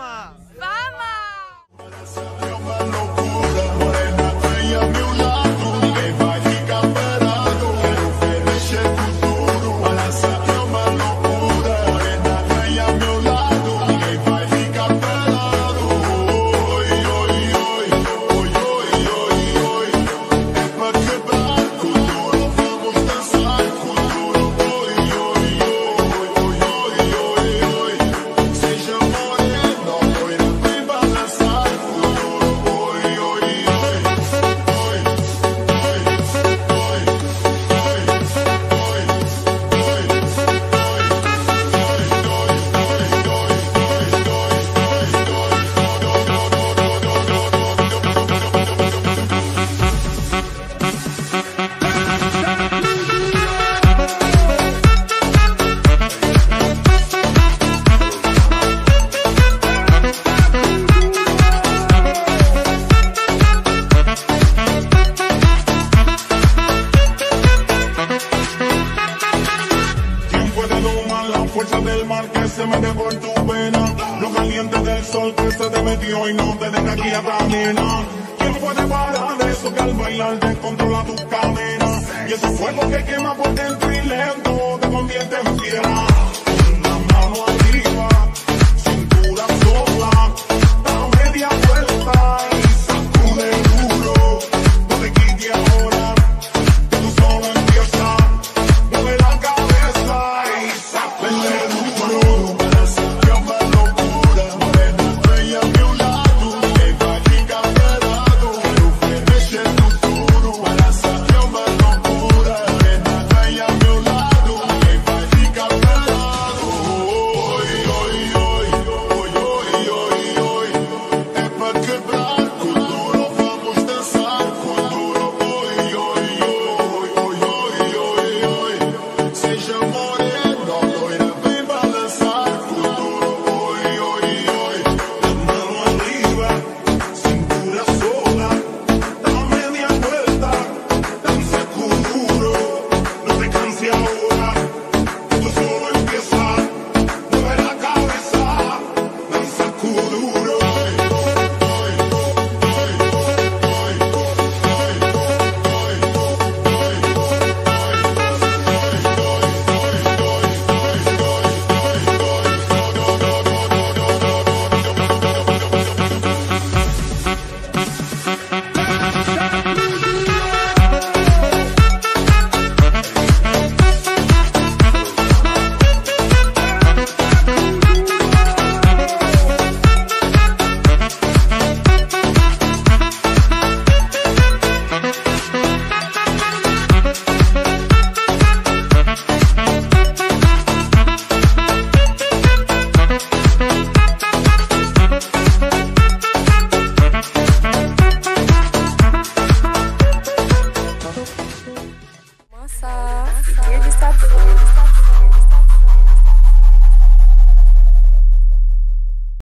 fama. ¡Fama! Fuerza del mar que se mete por tu vena, lo caliente del sol que se te metió y no te deja aquí atrás, nena. ¿Quién puede parar eso que al bailar descontrola tus cadenas? Y ese fuego que quema por dentro y lento te convierte en piedra. Una mano arriba, cintura sola, da media vuelta y sacude duro. No te quites ahora, que tú solo empiezas. Mueve la cabeza y sacude duro. Para sacar más locura, morena estrella a mi lado. Que mágica pelado, que ofrece el futuro. Para sacar más locura, morena estrella a mi lado. Que mágica pelado. Hoy, hoy, hoy, hoy, hoy, hoy, hoy. Es para quebrar, con duro vamos a danzar, con duro. Hoy, hoy, hoy, hoy, hoy, hoy, hoy. Seja moreno, loira, vem balançar, com duro. Hoy, hoy, hoy. La mano arriba, cintura sola, da media vuelta, danza con duro. No te canses ahora, esto solo empieza. Mueve la cabeza, danza con duro. Masa.